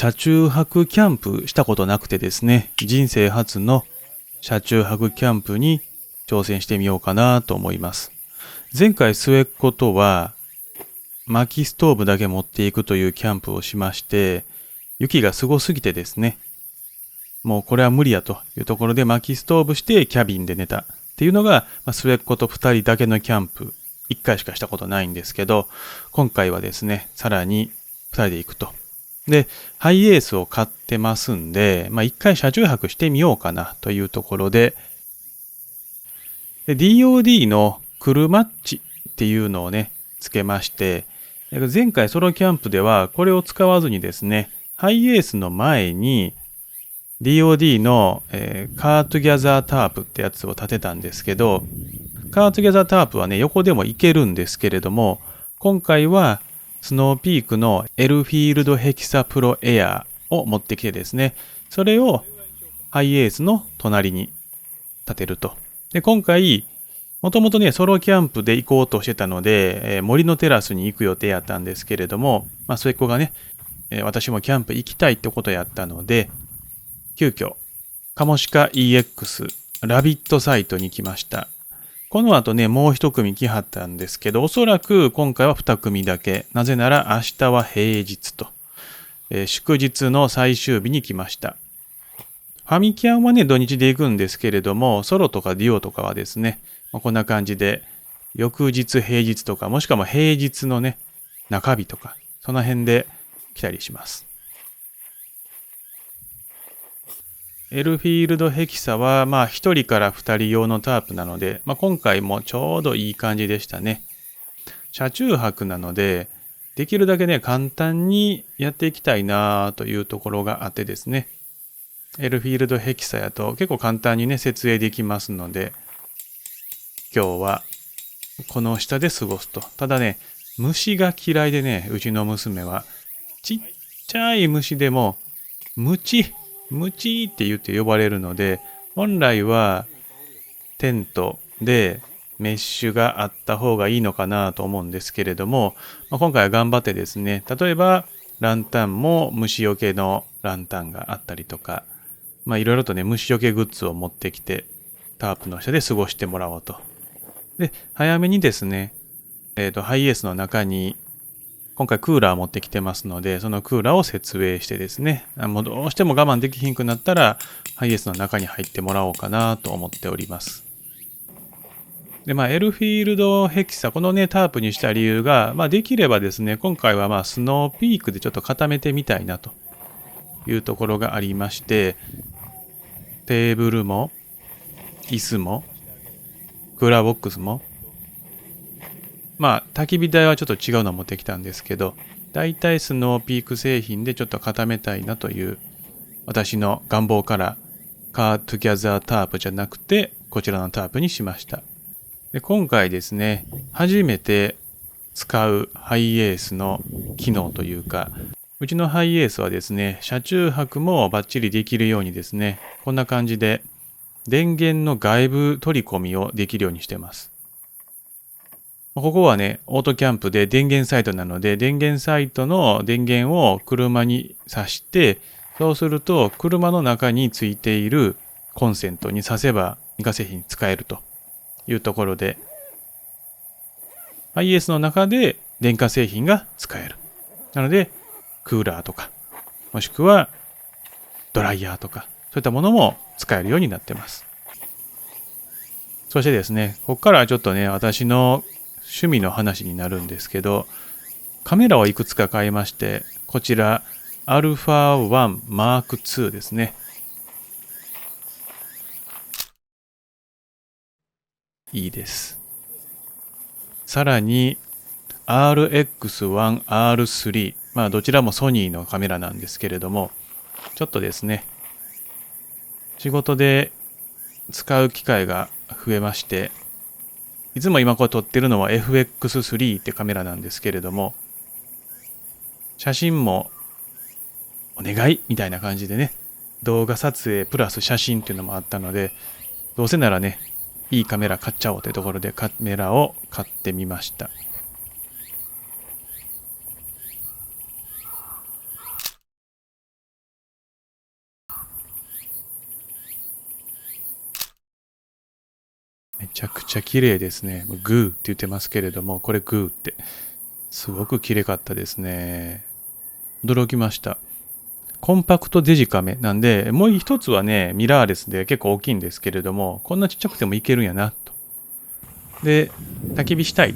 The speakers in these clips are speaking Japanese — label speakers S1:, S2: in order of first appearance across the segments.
S1: 車中泊キャンプしたことなくてですね、人生初の車中泊キャンプに挑戦してみようかなと思います。前回末っ子とは薪ストーブだけ持っていくというキャンプをしまして、雪がすごすぎてですね、もうこれは無理やというところで薪ストーブしてキャビンで寝たっていうのが、末っ子と2人だけのキャンプ、1回しかしたことないんですけど、今回はですね、さらに2人で行くと。で、ハイエースを買ってますんで、1回車中泊してみようかなというところで、DOD のクルマッチっていうのをね、つけまして、前回ソロキャンプではこれを使わずにですね、ハイエースの前に DOD の、カートギャザータープってやつを立てたんですけど、カートギャザータープはね、横でもいけるんですけれども、今回はスノーピークのエルフィールドヘキサプロエアーを持ってきてですね、それをハイエースの隣に立てると。で、今回、もともとね、ソロキャンプで行こうとしてたので、森のテラスに行く予定やったんですけれども、末っ子がね、私もキャンプ行きたいってことやったので、急遽、カモシカ EX ラビットサイトに来ました。この後ね、もう一組来はったんですけど、おそらく今回は二組だけ。なぜなら明日は平日と。祝日の最終日に来ました。ファミキャンはね、土日で行くんですけれども、ソロとかデュオとかはですね、こんな感じで、翌日平日とか、もしくは平日のね、中日とか、その辺で来たりします。エルフィールドヘキサは、1人から2人用のタープなので、今回もちょうどいい感じでしたね。車中泊なので、できるだけね、簡単にやっていきたいなというところがあってですね。エルフィールドヘキサやと結構簡単にね、設営できますので、今日はこの下で過ごすと。ただね、虫が嫌いでね、うちの娘は、ちっちゃい虫でも、ムチって言って呼ばれるので、本来はテントでメッシュがあった方がいいのかなと思うんですけれども、今回は頑張ってですね、例えばランタンも虫除けのランタンがあったりとか、いろいろとね、虫除けグッズを持ってきて、タープの下で過ごしてもらおうと。で、早めにですね、ハイエースの中に、今回クーラー持ってきてますので、そのクーラーを設営してですね、もうどうしても我慢できひんくなったら、ハイエースの中に入ってもらおうかなと思っております。で、エルフィールドヘキサ、このね、タープにした理由が、できればですね、今回はスノーピークでちょっと固めてみたいなというところがありまして、テーブルも、椅子も、クーラーボックスも、焚き火台はちょっと違うのを持ってきたんですけど、だいたいスノーピーク製品でちょっと固めたいなという私の願望からカートギャザータープじゃなくてこちらのタープにしました。で、今回ですね、初めて使うハイエースの機能というか、うちのハイエースはですね、車中泊もバッチリできるようにですね、こんな感じで電源の外部取り込みをできるようにしてます。ここはね、オートキャンプで電源サイトなので、電源サイトの電源を車に挿して、そうすると車の中についているコンセントに挿せば電化製品使えるというところで、IS の中で電化製品が使える。なので、クーラーとか、もしくはドライヤーとか、そういったものも使えるようになってます。そしてですね、ここからはちょっとね、私の趣味の話になるんですけど、カメラをいくつか買いまして、こちら α1 Mark II ですね。いいです。さらに RX1R3、どちらもソニーのカメラなんですけれども、ちょっとですね、仕事で使う機会が増えまして、いつも今これ撮ってるのは FX3 ってカメラなんですけれども、写真もお願いみたいな感じでね、動画撮影プラス写真っていうのもあったので、どうせならね、いいカメラ買っちゃおうというところでカメラを買ってみました。ちゃくちゃ綺麗ですね。グーって言ってますけれども、これグーって。すごく綺麗かったですね。驚きました。コンパクトデジカメなんで、もう一つはね、ミラーレスで結構大きいんですけれども、こんなちっちゃくてもいけるんやな、と。で、焚き火したい。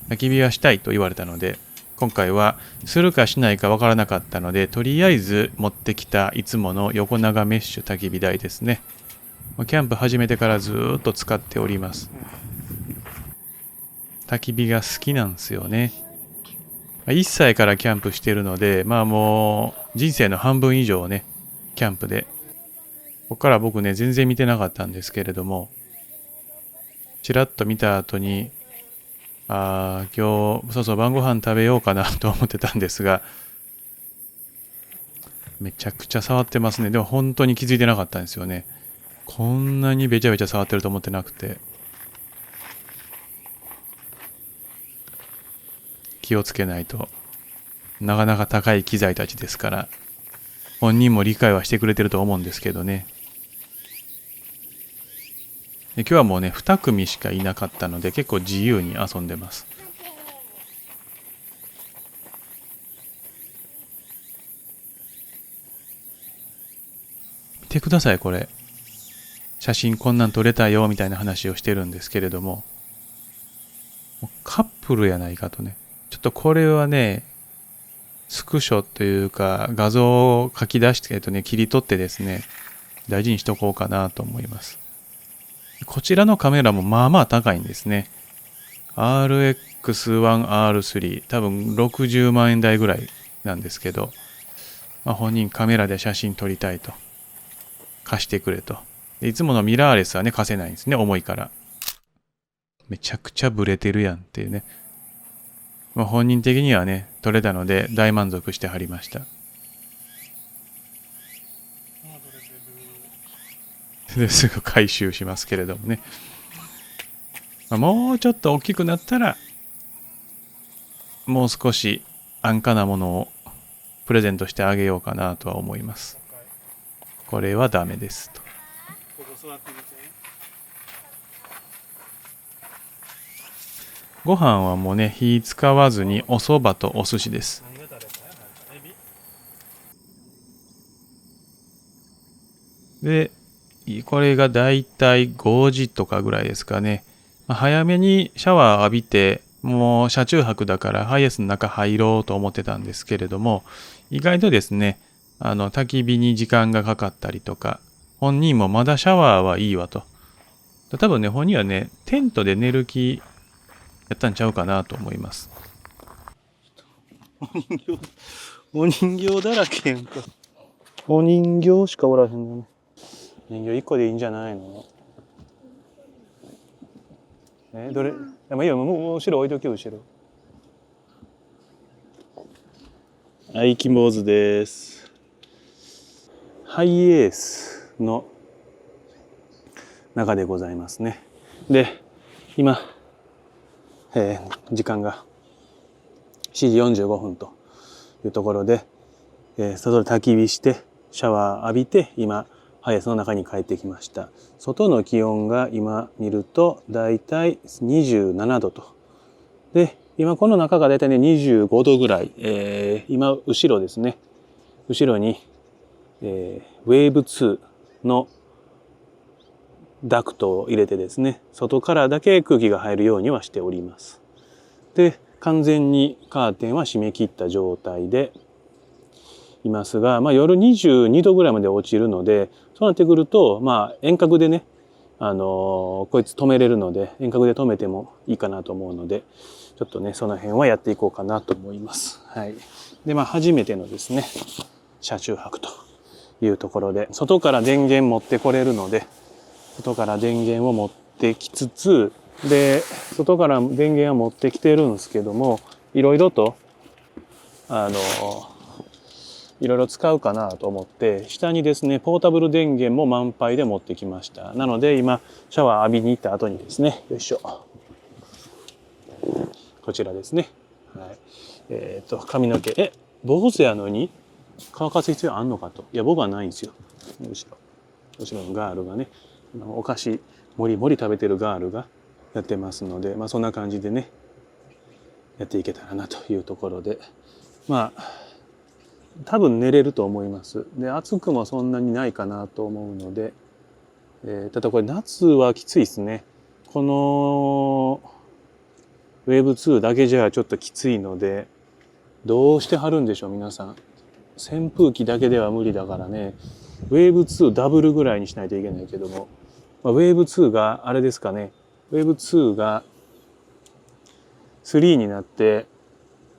S1: 焚き火はしたいと言われたので、今回はするかしないかわからなかったので、とりあえず持ってきたいつもの横長メッシュ焚き火台ですね。キャンプ始めてからずっと使っております。焚き火が好きなんですよね。1歳からキャンプしてるので、まあもう人生の半分以上ね、キャンプで。ここから僕ね、全然見てなかったんですけれども、ちらっと見た後に、今日、そうそう、晩ご飯食べようかなと思ってたんですが、めちゃくちゃ触ってますね。でも本当に気づいてなかったんですよね。こんなにべちゃべちゃ触ってると思ってなくて。気をつけないと。なかなか高い機材たちですから、本人も理解はしてくれてると思うんですけどね。で今日はもうね、2組しかいなかったので、結構自由に遊んでます。見てください、これ。写真こんなん撮れたよ、みたいな話をしてるんですけれども、カップルやないかとね。ちょっとこれはね、スクショというか画像を書き出して、切り取ってですね、大事にしとこうかなと思います。こちらのカメラもまあまあ高いんですね。RX1R3、多分60万円台ぐらいなんですけど、本人カメラで写真撮りたいと。貸してくれと。いつものミラーレスはね、貸せないんですね、重いから。めちゃくちゃブレてるやんっていうね。本人的にはね、撮れたので大満足してはりました。ですぐ回収しますけれどもね。もうちょっと大きくなったら、もう少し安価なものをプレゼントしてあげようかなとは思います。これはダメですと。ご飯はもうね、火使わずにお蕎麦とお寿司です。で、これがだいたい5時とかぐらいですかね。早めにシャワー浴びて、もう車中泊だからハイエースの中入ろうと思ってたんですけれども、意外とですね、焚き火に時間がかかったりとか、本人もまだシャワーはいいわと。多分ね、本人はね、テントで寝る気やったんちゃうかなと思います。お人形だらけやんか。お人形しかおらへんのね。人形1個でいいんじゃないの？どれ？いいよ、もう後ろ置いときよ、後ろ。はい、キンボーズです。ハイエースの中でございますね。で、今、時間が7時45分というところで、外で焚き火してシャワー浴びて今ハイエースの中に帰ってきました。外の気温が今見るとだいたい27度と。で、今この中がだいたいね25度ぐらい。今後ろですね。後ろに、ウェーブ2のダクトを入れてですね、外からだけ空気が入るようにはしております。で、完全にカーテンは閉め切った状態でいますが、夜22度ぐらいまで落ちるので、そうなってくると、遠隔でね、こいつ止めれるので、遠隔で止めてもいいかなと思うので、ちょっとね、その辺はやっていこうかなと思います。はい。で、初めてのですね、車中泊というところで、外から電源持ってこれるので、外から電源を持ってきつつ、で、外から電源は持ってきてるんですけども、いろいろと、いろいろ使うかなと思って、下にですね、ポータブル電源も満杯で持ってきました。なので、今、シャワー浴びに行った後にですね、よいしょ。こちらですね。はい。髪の毛。坊主やのに乾かす必要あんのかと。いや、僕はないんですよ。後ろのガールがね。お菓子もりもり食べてるガールがやってますので、そんな感じでねやっていけたらなというところで、多分寝れると思います。で暑くもそんなにないかなと思うので、ただこれ夏はきついですね。このウェーブ2だけじゃちょっときついので、どうしてはるんでしょう皆さん。扇風機だけでは無理だからね、ウェーブ2ダブルぐらいにしないといけないけども、ウェーブ2があれですかね、ウェーブ2が3になって、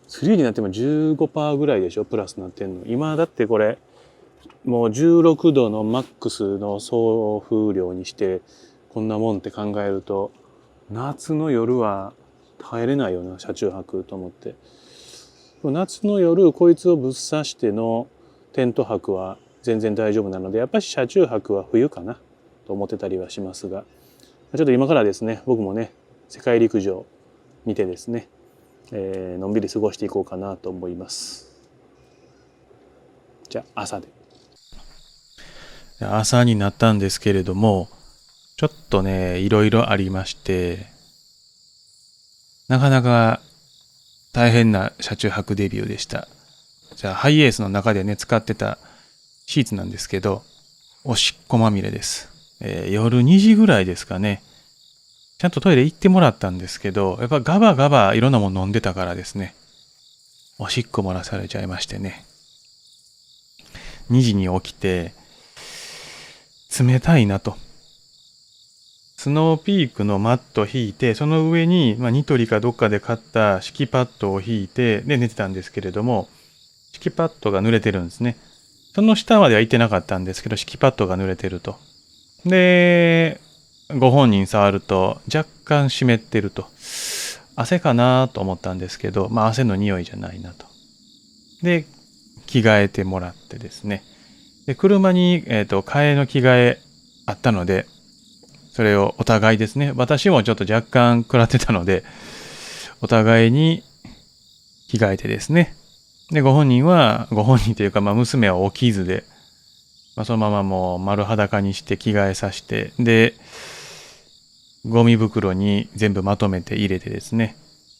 S1: 3になっても 15% ぐらいでしょ、プラスなってんの。今だってこれもう16度のマックスの総風量にしてこんなもんって考えると、夏の夜は耐えれないよな、車中泊と思って。夏の夜こいつをぶっ刺してのテント泊は全然大丈夫なので、やっぱり車中泊は冬かなと思ってたりはしますが、ちょっと今からですね、僕もね世界陸上見てですね、のんびり過ごしていこうかなと思います。じゃあ朝で。朝になったんですけれども、ちょっとねいろいろありまして、なかなか大変な車中泊デビューでした。じゃあハイエースの中でね使ってたシーツなんですけど、おしっこまみれです。夜2時ぐらいですかね。ちゃんとトイレ行ってもらったんですけど、やっぱガバガバいろんなもの飲んでたからですね、おしっこ漏らされちゃいましてね。2時に起きて、冷たいなと。スノーピークのマットを引いて、その上に、ニトリかどっかで買った敷きパッドを引いて、で寝てたんですけれども、敷きパッドが濡れてるんですね。その下までは行ってなかったんですけど、敷きパッドが濡れてると。で、ご本人触ると若干湿ってると。汗かなと思ったんですけど、汗の匂いじゃないなと。で、着替えてもらってですね。で、車に、替えの着替えあったので、それをお互いですね。私もちょっと若干食らってたので、お互いに着替えてですね。で、ご本人というか、娘は起きずで、そのままもう丸裸にして着替えさせて、で、ゴミ袋に全部まとめて入れてですね。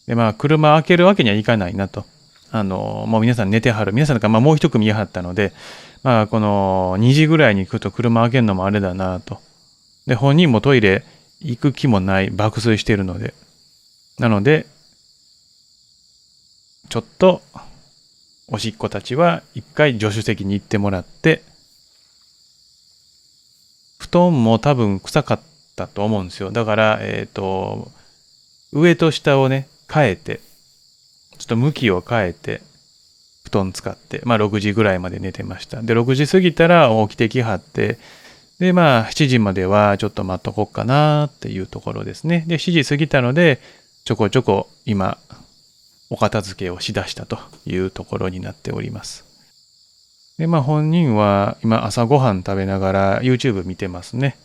S1: で、車開けるわけにはいかないなと。もう皆さん寝てはる。皆さんがもう一組いはったので、この2時ぐらいに行くと車開けるのもあれだなと。で、本人もトイレ行く気もない、爆睡しているので。なので、ちょっと、おしっこたちは一回助手席に行ってもらって、布団も多分臭かったと思うんですよ。だから、上と下をね、変えて、ちょっと向きを変えて、布団使って、6時ぐらいまで寝てました。で、6時過ぎたら起きてきはって、で、7時まではちょっと待っとこっかなっていうところですね。で、7時過ぎたので、ちょこちょこ今、お片付けをしだしたというところになっております。で、本人は今朝ごはん食べながら YouTube 見てますね。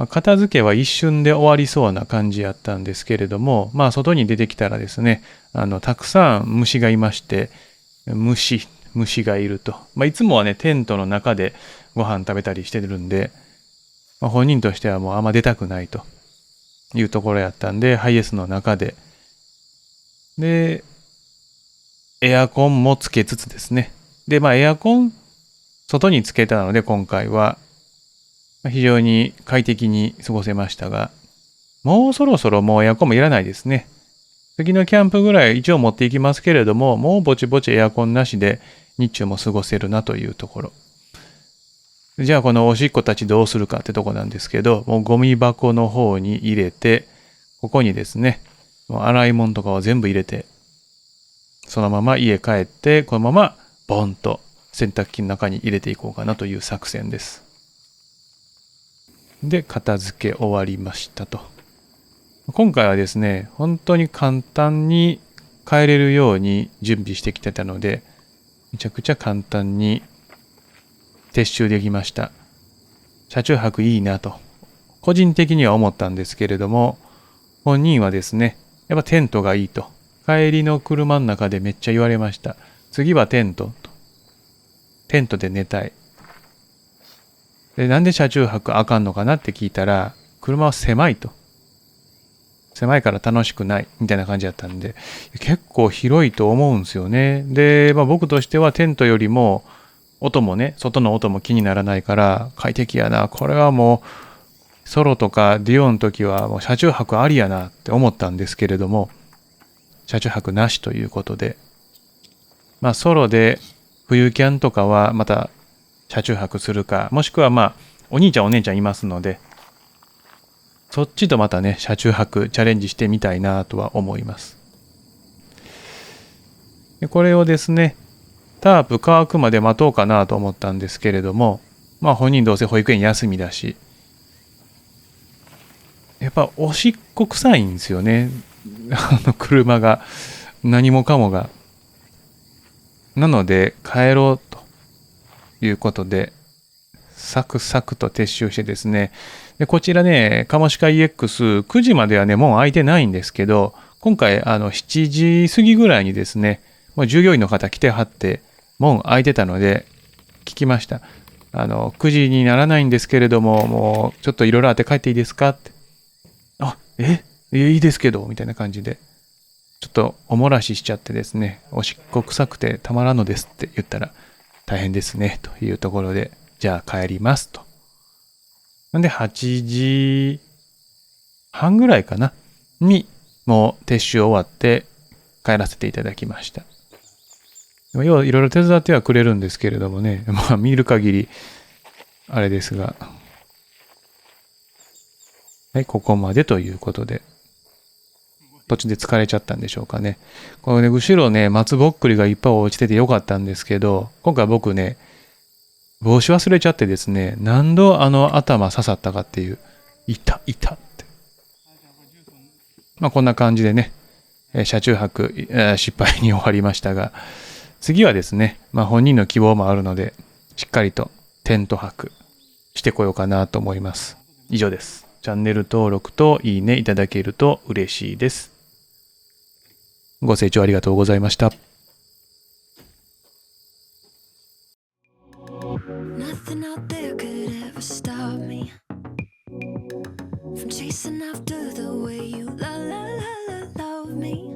S1: 片付けは一瞬で終わりそうな感じやったんですけれども、外に出てきたらですね、たくさん虫がいまして、虫がいると。いつもはね、テントの中でご飯食べたりしてるんで、本人としてはもうあんま出たくないというところやったんで、ハイエースの中で。で、エアコンもつけつつですね。で、エアコン、外につけたので今回は、非常に快適に過ごせましたが、もうそろそろもうエアコンもいらないですね。次のキャンプぐらい一応持っていきますけれども、もうぼちぼちエアコンなしで日中も過ごせるなというところ。じゃあこのおしっこたちどうするかってとこなんですけど、もうゴミ箱の方に入れて、ここにですね、もう洗い物とかを全部入れて、そのまま家帰って、このままボンと洗濯機の中に入れていこうかなという作戦です。で、片付け終わりましたと。今回はですね、本当に簡単に帰れるように準備してきてたので、めちゃくちゃ簡単に撤収できました。車中泊いいなと、個人的には思ったんですけれども、本人はですね、やっぱテントがいいと。帰りの車の中でめっちゃ言われました。次はテントと。テントで寝たい。で、なんで車中泊あかんのかなって聞いたら、車は狭いと。狭いから楽しくないみたいな感じだったんで、結構広いと思うんですよね。で、僕としてはテントよりも音もね、外の音も気にならないから快適やな。これはもうソロとかデュオの時はもう車中泊ありやなって思ったんですけれども、車中泊なしということで、ソロで冬キャンとかはまた車中泊するか、もしくはお兄ちゃんお姉ちゃんいますので、そっちとまたね、車中泊チャレンジしてみたいなとは思います。でこれをですね、タープ乾くまで待とうかなと思ったんですけれども、本人どうせ保育園休みだし、やっぱおしっこ臭いんですよね。車が、何もかもが。なので帰ろうということで、サクサクと撤収してですね、でこちらね、カモシカ EX9 時まではね、もう開いてないんですけど、今回7時過ぎぐらいにですね、もう従業員の方来てはって、門開いてたので、聞きました。9時にならないんですけれども、もうちょっといろいろあって帰っていいですかって。いいですけど、みたいな感じで。ちょっとおもらししちゃってですね、おしっこ臭くてたまらんのですって言ったら、大変ですね、というところで、じゃあ帰りますと。なんで8時半ぐらいかなにもう撤収終わって帰らせていただきました。要はいろいろ手伝ってはくれるんですけれどもね、見る限りあれですが、はい、ここまでということで、途中で疲れちゃったんでしょうかね。これね、後ろね、松ぼっくりがいっぱい落ちててよかったんですけど、今回僕ね、帽子忘れちゃってですね、何度頭刺さったかっていう、いたって。こんな感じでね、車中泊失敗に終わりましたが、次はですね、本人の希望もあるので、しっかりとテント泊してこようかなと思います。以上です。チャンネル登録といいねいただけると嬉しいです。ご清聴ありがとうございました。Nothing out there could ever stop me from chasing after the way you love me.